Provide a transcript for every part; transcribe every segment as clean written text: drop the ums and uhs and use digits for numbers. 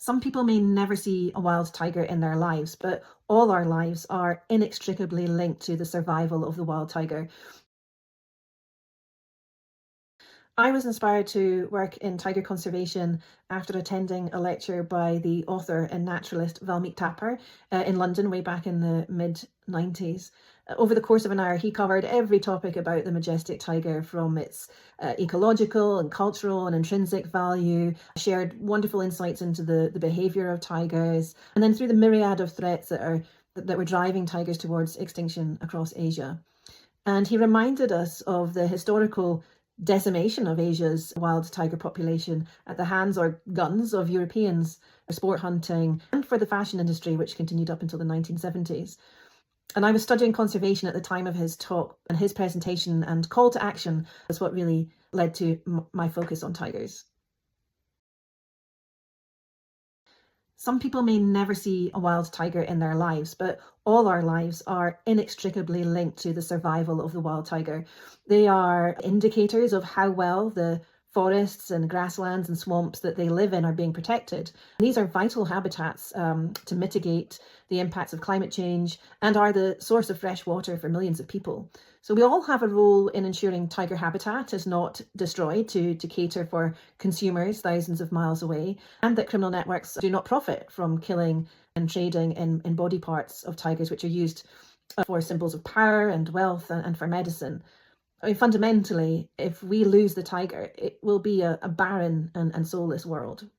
Some people may never see a wild tiger in their lives, but all our lives are inextricably linked to the survival of the wild tiger. I was inspired to work in tiger conservation after attending a lecture by the author and naturalist Valmeek Thapar in London way back in the mid-90s. Over the course of an hour, he covered every topic about the majestic tiger, from its ecological and cultural and intrinsic value, shared wonderful insights into the behaviour of tigers, and then through the myriad of threats that were driving tigers towards extinction across Asia. And he reminded us of the historical decimation of Asia's wild tiger population at the hands or guns of Europeans for sport hunting and for the fashion industry, which continued up until the 1970s. And I was studying conservation at the time of his talk, and his presentation and call to action was what really led to my focus on tigers. Some people may never see a wild tiger in their lives, but all our lives are inextricably linked to the survival of the wild tiger. They are indicators of how well the forests and grasslands and swamps that they live in are being protected. These are vital habitats to mitigate the impacts of climate change and are the source of fresh water for millions of people. So we all have a role in ensuring tiger habitat is not destroyed to cater for consumers thousands of miles away, and that criminal networks do not profit from killing and trading in body parts of tigers, which are used for symbols of power and wealth and for medicine. I mean, fundamentally, if we lose the tiger, it will be a barren and soulless world.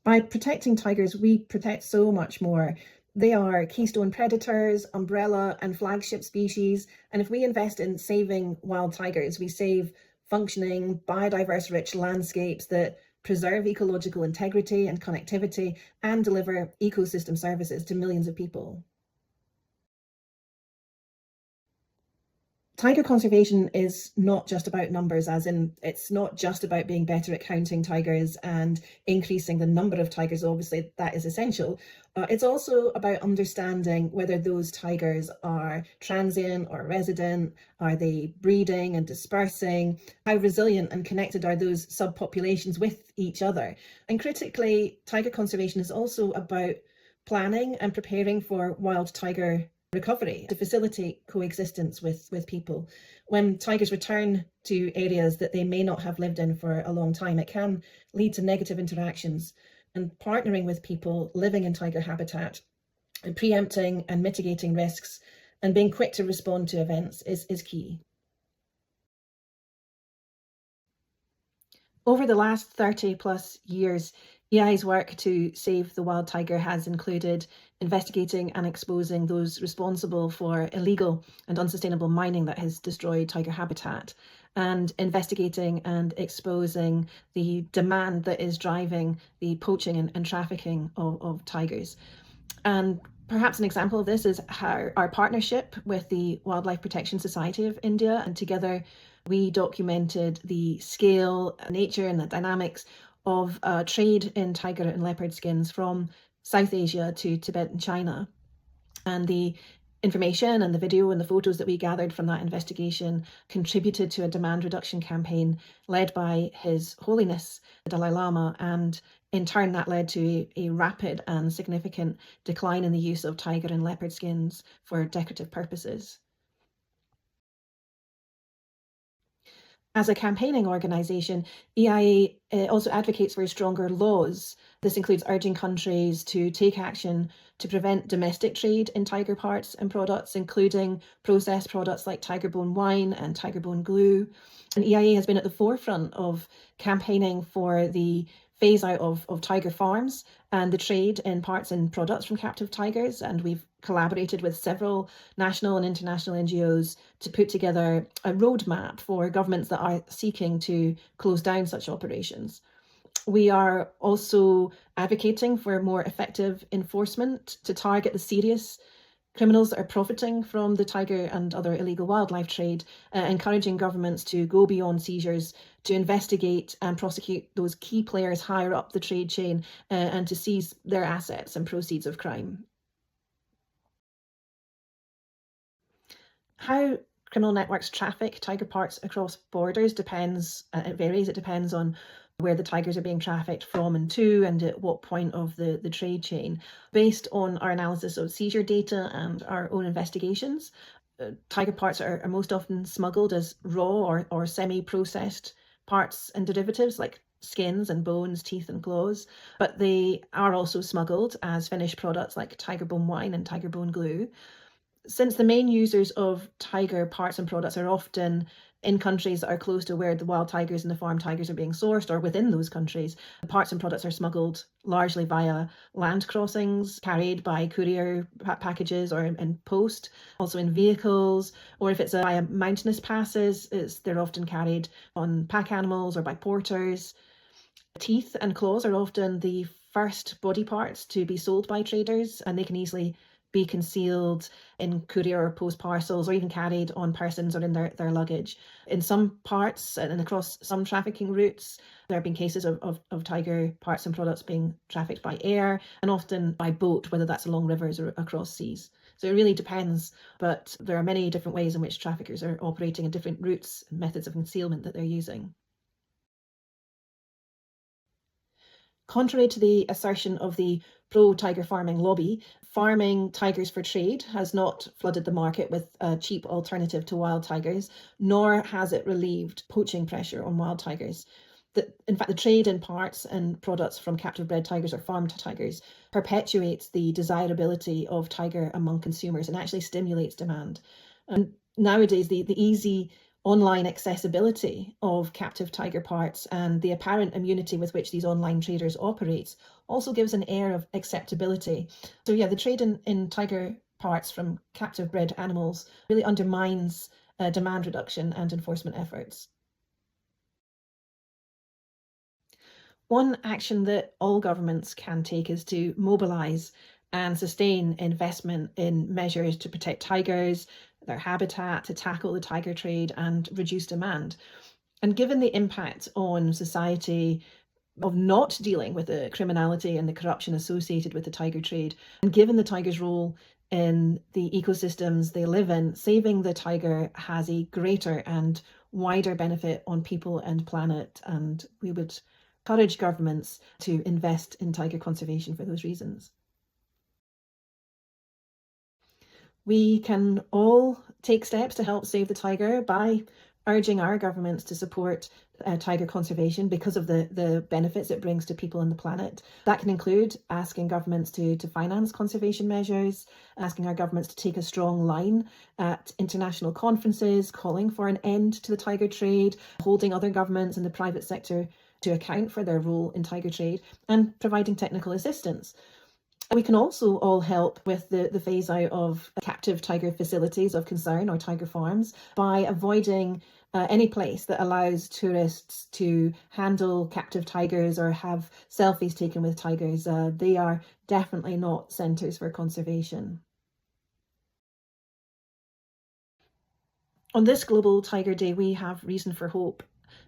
By protecting tigers, we protect so much more. They are keystone predators, umbrella and flagship species. And if we invest in saving wild tigers, we save functioning, biodiverse rich landscapes that preserve ecological integrity and connectivity and deliver ecosystem services to millions of people. Tiger conservation is not just about numbers, as in it's not just about being better at counting tigers and increasing the number of tigers. Obviously, that is essential. It's also about understanding whether those tigers are transient or resident. Are they breeding and dispersing? How resilient and connected are those subpopulations with each other? And critically, tiger conservation is also about planning and preparing for wild tiger recovery to facilitate coexistence with people. When tigers return to areas that they may not have lived in for a long time, it can lead to negative interactions. And partnering with people living in tiger habitat and preempting and mitigating risks and being quick to respond to events is key. Over the last 30 plus years, EI's work to save the wild tiger has included investigating and exposing those responsible for illegal and unsustainable mining that has destroyed tiger habitat, and investigating and exposing the demand that is driving the poaching and trafficking of tigers. And perhaps an example of this is our partnership with the Wildlife Protection Society of India, and together we documented the scale, nature and the dynamics of trade in tiger and leopard skins from South Asia to Tibet and China. And the information and the video and the photos that we gathered from that investigation contributed to a demand reduction campaign led by His Holiness the Dalai Lama, and in turn that led to a rapid and significant decline in the use of tiger and leopard skins for decorative purposes. As a campaigning organisation, EIA also advocates for stronger laws. This includes urging countries to take action to prevent domestic trade in tiger parts and products, including processed products like tiger bone wine and tiger bone glue. And EIA has been at the forefront of campaigning for the phase out of tiger farms and the trade in parts and products from captive tigers. And we've collaborated with several national and international NGOs to put together a roadmap for governments that are seeking to close down such operations. We are also advocating for more effective enforcement to target the serious criminals that are profiting from the tiger and other illegal wildlife trade, encouraging governments to go beyond seizures, to investigate and prosecute those key players higher up the trade chain, and to seize their assets and proceeds of crime. How criminal networks traffic tiger parts across borders depends, it varies. It depends on where the tigers are being trafficked from and to, and at what point of the trade chain. Based on our analysis of seizure data and our own investigations, tiger parts are most often smuggled as raw or semi-processed parts and derivatives like skins and bones, teeth and claws, but they are also smuggled as finished products like tiger bone wine and tiger bone glue. Since the main users of tiger parts and products are often in countries that are close to where the wild tigers and the farm tigers are being sourced, or within those countries, the parts and products are smuggled largely via land crossings, carried by courier packages or in post, also in vehicles, or if it's via mountainous passes, they're often carried on pack animals or by porters. Teeth and claws are often the first body parts to be sold by traders, and they can easily be concealed in courier or post parcels, or even carried on persons or in their luggage. In some parts and across some trafficking routes, there have been cases of tiger parts and products being trafficked by air and often by boat, whether that's along rivers or across seas. So it really depends, but there are many different ways in which traffickers are operating and different routes and methods of concealment that they're using. Contrary to the assertion of the pro-tiger farming lobby, farming tigers for trade has not flooded the market with a cheap alternative to wild tigers, nor has it relieved poaching pressure on wild tigers. In fact, the trade in parts and products from captive bred tigers or farmed tigers perpetuates the desirability of tiger among consumers and actually stimulates demand. And nowadays, the easy online accessibility of captive tiger parts and the apparent immunity with which these online traders operate also gives an air of acceptability. So yeah, the trade in tiger parts from captive bred animals really undermines demand reduction and enforcement efforts. One action that all governments can take is to mobilise and sustain investment in measures to protect tigers, their habitat, to tackle the tiger trade and reduce demand. And given the impact on society of not dealing with the criminality and the corruption associated with the tiger trade, and given the tiger's role in the ecosystems they live in, saving the tiger has a greater and wider benefit on people and planet. And we would encourage governments to invest in tiger conservation for those reasons. We can all take steps to help save the tiger by urging our governments to support tiger conservation because of the benefits it brings to people and the planet. That can include asking governments to finance conservation measures, asking our governments to take a strong line at international conferences, calling for an end to the tiger trade, holding other governments and the private sector to account for their role in tiger trade, and providing technical assistance. We can also all help with the phase out of captive tiger facilities of concern or tiger farms by avoiding any place that allows tourists to handle captive tigers or have selfies taken with tigers. They are definitely not centres for conservation. On this Global Tiger Day, we have reason for hope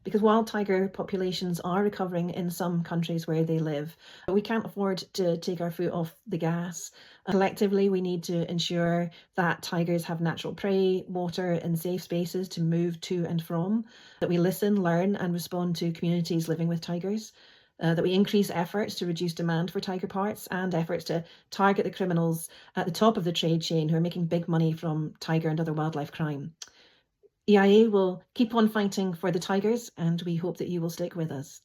because wild tiger populations are recovering in some countries where they live. But we can't afford to take our foot off the gas. Collectively, we need to ensure that tigers have natural prey, water, and safe spaces to move to and from, that we listen, learn, and respond to communities living with tigers. That we increase efforts to reduce demand for tiger parts and efforts to target the criminals at the top of the trade chain who are making big money from tiger and other wildlife crime. EIA will keep on fighting for the tigers, and we hope that you will stick with us.